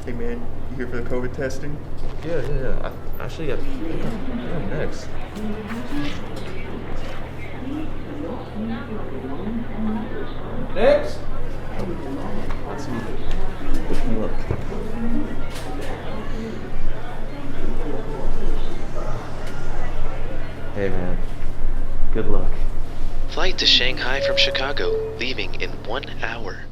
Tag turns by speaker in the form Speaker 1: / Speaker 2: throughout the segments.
Speaker 1: Hey man, you here for the COVID testing?
Speaker 2: Yeah. I actually got I'm next.
Speaker 3: Next.
Speaker 2: Let's see. Wish me luck. Hey man, good luck.
Speaker 4: Flight to Shanghai from Chicago, leaving in 1 hour.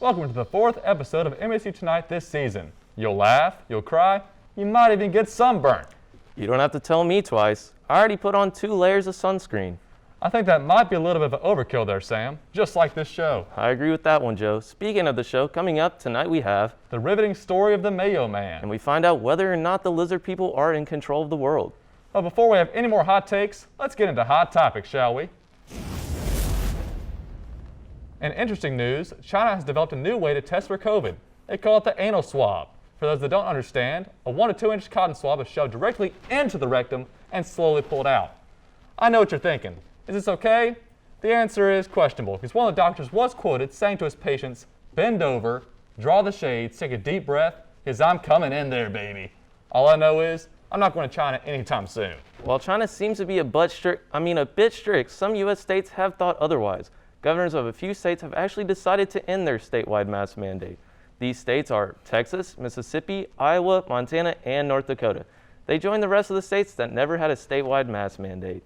Speaker 5: Welcome to the 4th episode of MSU Tonight this season. You'll laugh, you'll cry, you might even get sunburned.
Speaker 2: You don't have to tell me twice. I already put on 2 layers of sunscreen.
Speaker 5: I think that might be a little bit of an overkill there, Sam, just like this show.
Speaker 2: I agree with that one, Joe. Speaking of the show, coming up tonight we have
Speaker 5: The riveting story of the Mayo Man.
Speaker 2: and we find out whether or not the lizard people are in control of the world.
Speaker 5: But before we have any more hot takes, let's get into hot topics, shall we? In interesting news, China has developed a new way to test for COVID. They call it the anal swab. For those that don't understand, a 1 to 2 inch cotton swab is shoved directly into the rectum and slowly pulled out. I know what you're thinking. Is this okay? The answer is questionable, because one of the doctors was quoted saying to his patients, "Bend over, draw the shades, take a deep breath, because I'm coming in there, baby." All I know is, I'm not going to China anytime soon.
Speaker 2: While China seems to be a bit strict, some U.S. states have thought otherwise. Governors of a few states have actually decided to end their statewide mask mandate. These states are Texas, Mississippi, Iowa, Montana, and North Dakota. They joined the rest of the states that never had a statewide mask mandate.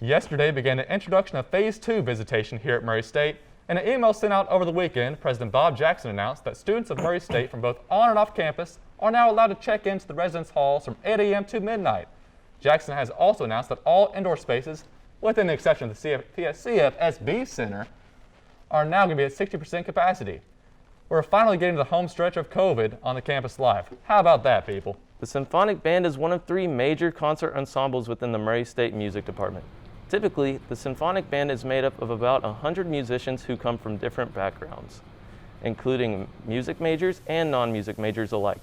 Speaker 5: Yesterday began the introduction of Phase 2 visitation here at Murray State. In an email sent out over the weekend, President Bob Jackson announced that students of Murray State from both on and off campus are now allowed to check into the residence halls from 8 a.m. to midnight. Jackson has also announced that all indoor spaces, within the exception of the CFSB Center, are now going to be at 60% capacity. We're finally getting to the home stretch of COVID on the campus life. How about that, people?
Speaker 2: The Symphonic Band is one of 3 major concert ensembles within the Murray State Music Department. Typically, the Symphonic Band is made up of about 100 musicians who come from different backgrounds, including music majors and non-music majors alike.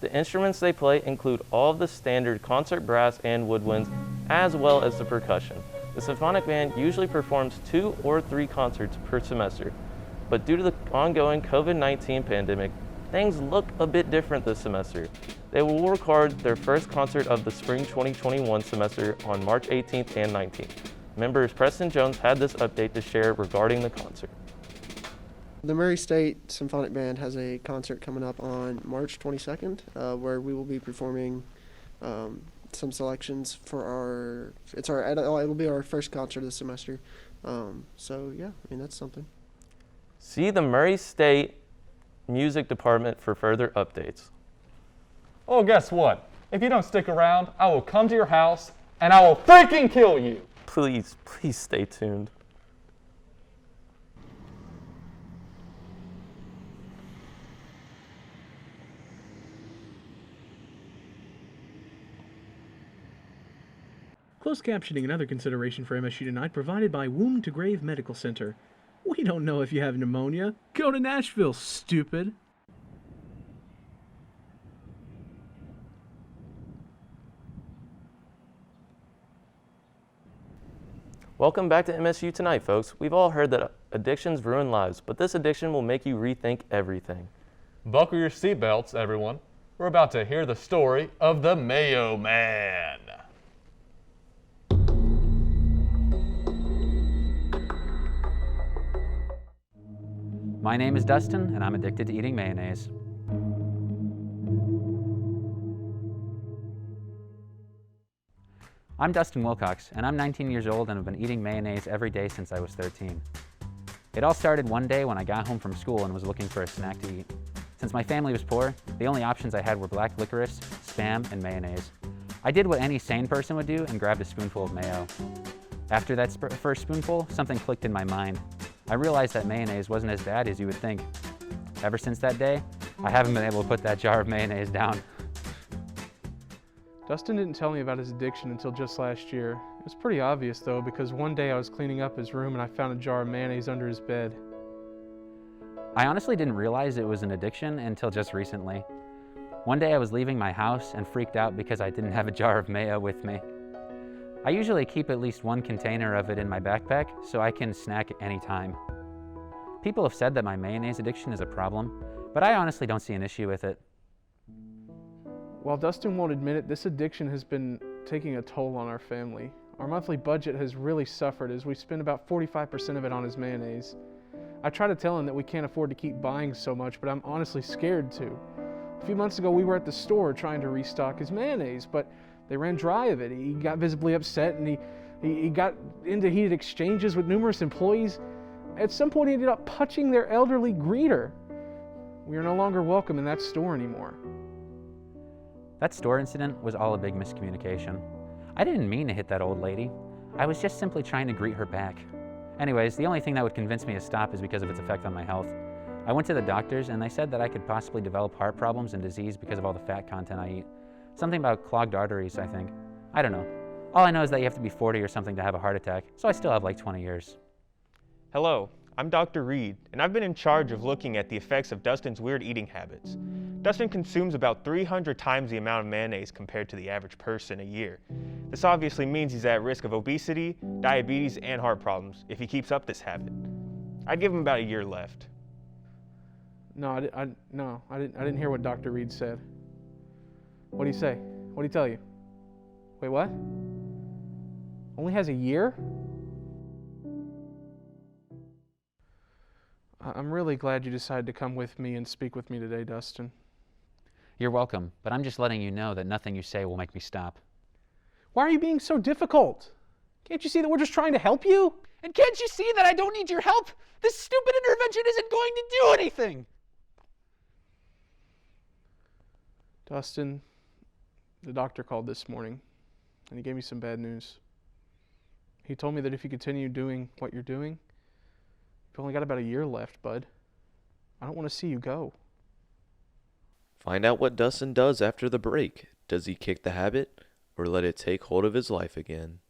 Speaker 2: The instruments they play include all of the standard concert brass and woodwinds, as well as the percussion. The Symphonic Band usually performs 2 or 3 concerts per semester, but due to the ongoing COVID-19 pandemic, things look a bit different this semester. They will record their first concert of the spring 2021 semester on March 18th and 19th. Members Preston Jones had this update to share regarding the concert.
Speaker 6: The Murray State Symphonic Band has a concert coming up on March 22nd, where we will be performing some selections for it'll be our first concert this semester. So yeah, I mean, that's something.
Speaker 2: See the Murray State Music Department for further updates.
Speaker 5: Oh, guess what? If you don't stick around, I will come to your house and I will freaking kill you.
Speaker 2: Please stay tuned.
Speaker 7: Closed captioning and other consideration for MSU Tonight provided by Womb to Grave Medical Center. We don't know if you have pneumonia. Go to Nashville, stupid.
Speaker 2: Welcome back to MSU Tonight, folks. We've all heard that addictions ruin lives, but this addiction will make you rethink everything.
Speaker 5: Buckle your seatbelts, everyone. We're about to hear the story of the Mayo Man.
Speaker 8: My name is Dustin, and I'm addicted to eating mayonnaise. I'm Dustin Wilcox, and I'm 19 years old and have been eating mayonnaise every day since I was 13. It all started one day when I got home from school and was looking for a snack to eat. Since my family was poor, the only options I had were black licorice, Spam, and mayonnaise. I did what any sane person would do and grabbed a spoonful of mayo. After that first spoonful, something clicked in my mind. I realized that mayonnaise wasn't as bad as you would think. Ever since that day, I haven't been able to put that jar of mayonnaise down.
Speaker 3: Dustin didn't tell me about his addiction until just last year. It was pretty obvious though, because one day I was cleaning up his room and I found a jar of mayonnaise under his bed.
Speaker 8: I honestly didn't realize it was an addiction until just recently. One day I was leaving my house and freaked out because I didn't have a jar of mayo with me. I usually keep at least one container of it in my backpack so I can snack anytime. People have said that my mayonnaise addiction is a problem, but I honestly don't see an issue with it.
Speaker 3: While Dustin won't admit it, this addiction has been taking a toll on our family. Our monthly budget has really suffered as we spend about 45% of it on his mayonnaise. I try to tell him that we can't afford to keep buying so much, but I'm honestly scared to. A few months ago, we were at the store trying to restock his mayonnaise, but they ran dry of it. He got visibly upset and he got into heated exchanges with numerous employees. At some point, he ended up punching their elderly greeter. We are no longer welcome in that store anymore.
Speaker 8: That store incident was all a big miscommunication. I didn't mean to hit that old lady. I was just simply trying to greet her back. Anyways, the only thing that would convince me to stop is because of its effect on my health. I went to the doctors and they said that I could possibly develop heart problems and disease because of all the fat content I eat. Something about clogged arteries, I think. I don't know. All I know is that you have to be 40 or something to have a heart attack, so I still have like 20 years.
Speaker 9: Hello, I'm Dr. Reed, and I've been in charge of looking at the effects of Dustin's weird eating habits. Dustin consumes about 300 times the amount of mayonnaise compared to the average person a year. This obviously means he's at risk of obesity, diabetes, and heart problems if he keeps up this habit. I'd give him about a year left.
Speaker 3: No, I didn't hear what Dr. Reed said. What did he say? What did he tell you? Wait, what? Only has a year? I'm really glad you decided to come with me and speak with me today, Dustin.
Speaker 8: You're welcome, but I'm just letting you know that nothing you say will make me stop.
Speaker 3: Why are you being so difficult? Can't you see that we're just trying to help you?
Speaker 10: And can't you see that I don't need your help? This stupid intervention isn't going to do anything!
Speaker 3: Dustin, the doctor called this morning, and he gave me some bad news. He told me that if you continue doing what you're doing, you've only got about a year left, bud. I don't want to see you go.
Speaker 11: Find out what Dustin does after the break. Does he kick the habit, or let it take hold of his life again?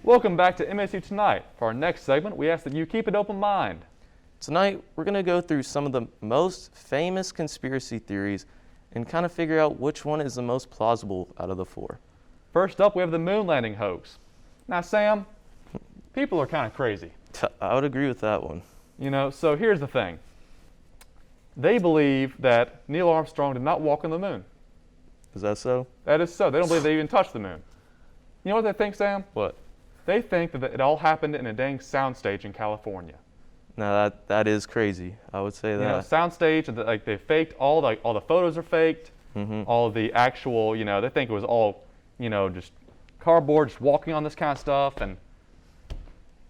Speaker 5: Welcome back to MSU Tonight. For our next segment, we ask that you keep an open mind.
Speaker 2: Tonight, we're going to go through some of the most famous conspiracy theories and kind of figure out which one is the most plausible out of the four.
Speaker 5: First up, we have the moon landing hoax. Now, Sam, people are kind of crazy.
Speaker 2: I would agree with that one.
Speaker 5: You know, so here's the thing. They believe that Neil Armstrong did not walk on the moon.
Speaker 2: Is that so?
Speaker 5: That is so. They don't believe they even touched the moon. You know what they think, Sam?
Speaker 2: What?
Speaker 5: They think that it all happened in a dang soundstage in California.
Speaker 2: Now that is crazy. I would say that.
Speaker 5: You know, soundstage, like they faked all the photos are faked.
Speaker 2: Mm-hmm.
Speaker 5: All of the actual, you know, they think it was all, you know, just cardboard, just walking on this kind of stuff, and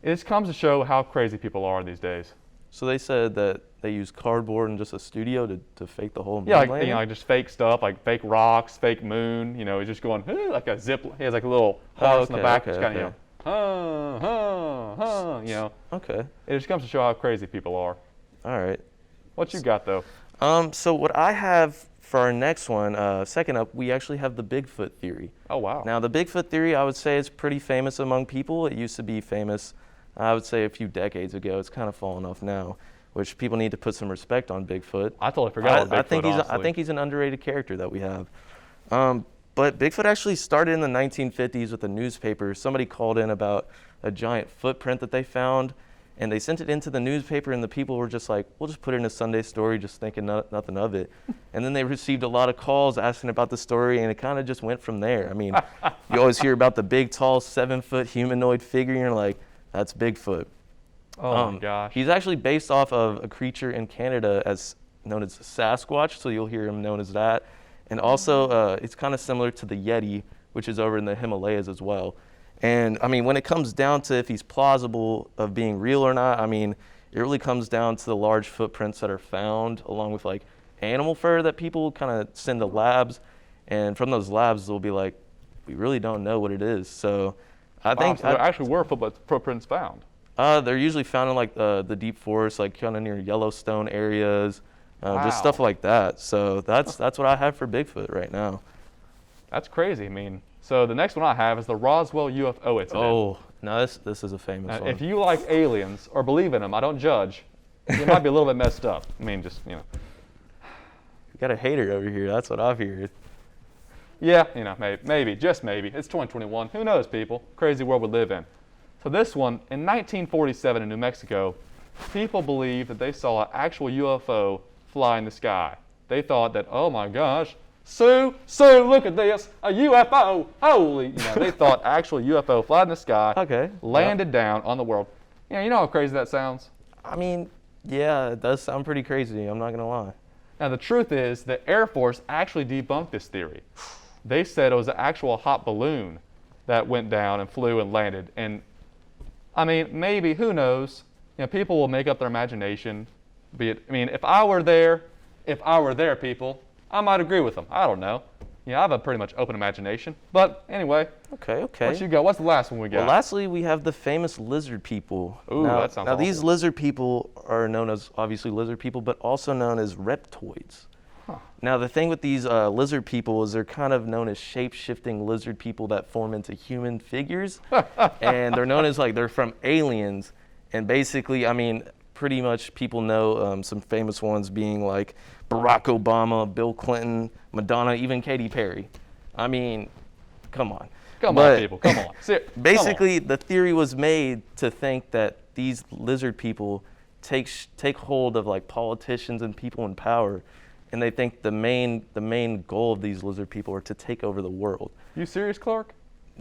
Speaker 5: it just comes to show how crazy people are these days.
Speaker 2: So they said that they used cardboard and just a studio to fake the whole moon
Speaker 5: Yeah, like,
Speaker 2: landing?
Speaker 5: you know, like just fake stuff, like fake rocks, fake moon. You know, he's just going like a zip. He has like a little harness in the back. Just kind of, you know, you know.
Speaker 2: Okay.
Speaker 5: It just comes to show how crazy people are.
Speaker 2: All right.
Speaker 5: What you got though?
Speaker 2: So what I have for our next one, second up, we actually have the Bigfoot theory.
Speaker 5: Oh wow.
Speaker 2: Now the Bigfoot theory, I would say, is pretty famous among people. It used to be famous, I would say, a few decades ago. It's kind of fallen off now, which people need to put some respect on Bigfoot.
Speaker 5: I totally forgot about Bigfoot.
Speaker 2: I think he's an underrated character that we have. But Bigfoot actually started in the 1950s with a newspaper. Somebody called in about a giant footprint that they found, and they sent it into the newspaper, and the people were just like, we'll just put it in a Sunday story, just thinking nothing of it. And then they received a lot of calls asking about the story, and it kind of just went from there. I mean, you always hear about the big, tall, 7-foot humanoid figure, and you're like, that's Bigfoot.
Speaker 5: Oh my gosh.
Speaker 2: He's actually based off of a creature in Canada as known as Sasquatch, so you'll hear him known as that. And also, it's kind of similar to the Yeti, which is over in the Himalayas as well. And I mean, when it comes down to if he's plausible of being real or not, I mean, it really comes down to the large footprints that are found, along with like animal fur that people kind of send to labs. And from those labs, they'll be like, we really don't know what it is. So I think
Speaker 5: so there actually were footprints found.
Speaker 2: They're usually found in like the deep forest, like kind of near Yellowstone areas, just stuff like that. So that's what I have for Bigfoot right now.
Speaker 5: That's crazy. I mean, so the next one I have is the Roswell UFO incident.
Speaker 2: Oh, no, this is a famous one.
Speaker 5: If you like aliens or believe in them, I don't judge. You might be a little bit messed up. I mean, just, you know.
Speaker 2: You got a hater over here. That's what I've heard.
Speaker 5: Yeah, you know, maybe, just maybe. It's 2021. Who knows, people? Crazy world we live in. So this one, in 1947 in New Mexico, people believed that they saw an actual UFO fly in the sky. They thought that, oh my gosh, Sue, look at this, a UFO, holy, you know, they thought actual UFO fly in the sky, landed down on the world. You know how crazy that sounds?
Speaker 2: I mean, yeah, it does sound pretty crazy, I'm not gonna lie.
Speaker 5: Now the truth is, the Air Force actually debunked this theory. They said it was an actual hot balloon that went down and flew and landed. And I mean, maybe, who knows? You know, people will make up their imagination. I mean, if I were there, people, I might agree with them. I don't know. Yeah, I have a pretty much open imagination. But anyway.
Speaker 2: Okay.
Speaker 5: What you got? What's the last one we got?
Speaker 2: Well, lastly, we have the famous lizard people.
Speaker 5: Ooh, that sounds awful.
Speaker 2: Now, these lizard people are known as, obviously, lizard people, but also known as reptoids. Huh. Now, the thing with these lizard people is they're kind of known as shape-shifting lizard people that form into human figures. And they're known as, like, they're from aliens. And basically, I mean, pretty much people know some famous ones being like Barack Obama, Bill Clinton, Madonna, even Katy Perry. I mean, come on.
Speaker 5: Come on, people, come on.
Speaker 2: Basically, the theory was made to think that these lizard people take hold of like politicians and people in power, and they think the main goal of these lizard people are to take over the world.
Speaker 5: You serious, Clark?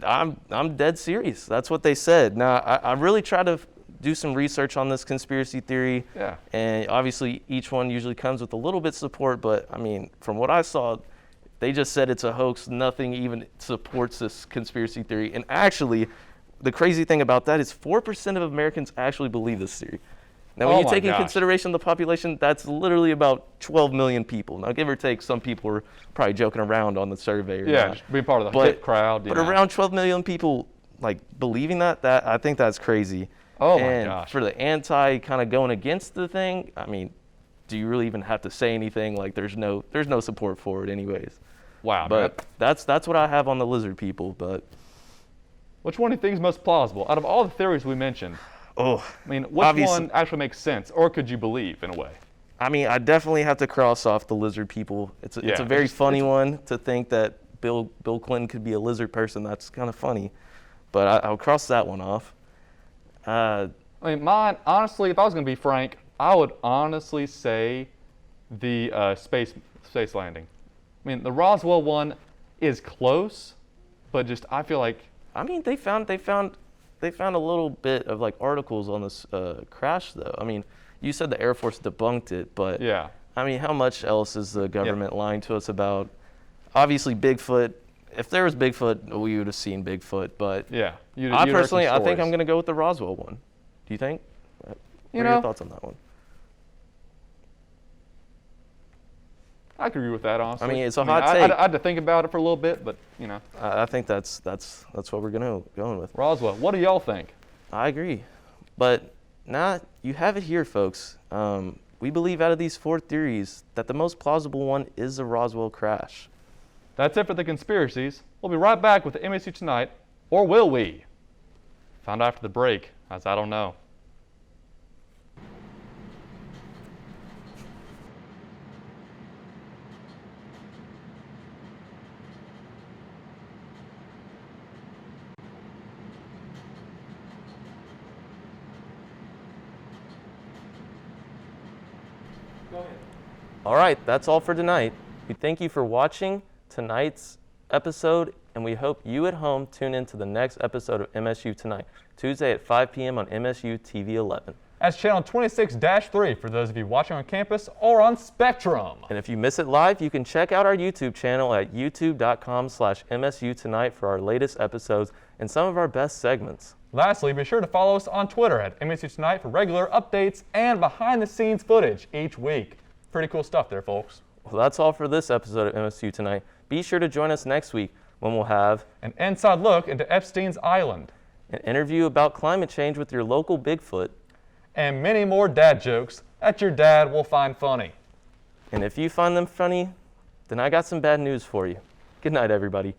Speaker 2: I'm dead serious. That's what they said. Now, I really try to do some research on this conspiracy theory.
Speaker 5: Yeah.
Speaker 2: And obviously, each one usually comes with a little bit of support, but I mean, from what I saw, they just said it's a hoax. Nothing even supports this conspiracy theory. And actually, the crazy thing about that is 4% of Americans actually believe this theory. Now, when you take in consideration the population, that's literally about 12 million people. Now, give or take, some people are probably joking around on the survey.
Speaker 5: Just be part of the hip crowd.
Speaker 2: But around 12 million people, like, believing that I think that's crazy.
Speaker 5: Oh
Speaker 2: and
Speaker 5: my gosh.
Speaker 2: For the anti kind of going against the thing, I mean, do you really even have to say anything? Like, there's no support for it anyways.
Speaker 5: Wow.
Speaker 2: But that's what I have on the lizard people. But
Speaker 5: which one do you think is most plausible out of all the theories we mentioned?
Speaker 2: Oh,
Speaker 5: I mean, which one actually makes sense, or could you believe in a way?
Speaker 2: I mean, I definitely have to cross off the lizard people. It's a very funny one to think that Bill Clinton could be a lizard person. That's kind of funny, but I'll cross that one off.
Speaker 5: I mean, mine, honestly, if I was going to be frank, I would honestly say the space landing. I mean, the Roswell one is close, but just I feel like.
Speaker 2: I mean, they found a little bit of like articles on this crash, though. I mean, you said the Air Force debunked it, but
Speaker 5: yeah.
Speaker 2: I mean, how much else is the government lying to us about? Obviously, Bigfoot. If there was Bigfoot, we would have seen Bigfoot. But
Speaker 5: yeah,
Speaker 2: I personally, I think I'm going to go with the Roswell one. Do you think? What are your thoughts on that one?
Speaker 5: I could agree with that, honestly.
Speaker 2: I mean, it's a hot take.
Speaker 5: I had to think about it for a little bit, but you know.
Speaker 2: I think that's what we're going with.
Speaker 5: Roswell. What do y'all think?
Speaker 2: I agree, but you have it here, folks. We believe out of these 4 theories that the most plausible one is the Roswell crash.
Speaker 5: That's it for the conspiracies. We'll be right back with the MSU Tonight, or will we? Found out after the break, as I don't know.
Speaker 2: Go ahead. All right, that's all for tonight. We thank you for watching tonight's episode, and we hope you at home tune in to the next episode of MSU Tonight, Tuesday at 5 p.m. on MSU TV 11.
Speaker 5: That's channel 26-3 for those of you watching on campus or on Spectrum.
Speaker 2: And if you miss it live, you can check out our YouTube channel at youtube.com/MSU Tonight for our latest episodes and some of our best segments.
Speaker 5: Lastly, be sure to follow us on Twitter at MSU Tonight for regular updates and behind-the-scenes footage each week. Pretty cool stuff there, folks.
Speaker 2: Well, that's all for this episode of MSU Tonight. Be sure to join us next week when we'll have
Speaker 5: an inside look into Epstein's Island,
Speaker 2: an interview about climate change with your local Bigfoot,
Speaker 5: and many more dad jokes that your dad will find funny.
Speaker 2: And if you find them funny, then I got some bad news for you. Good night, everybody.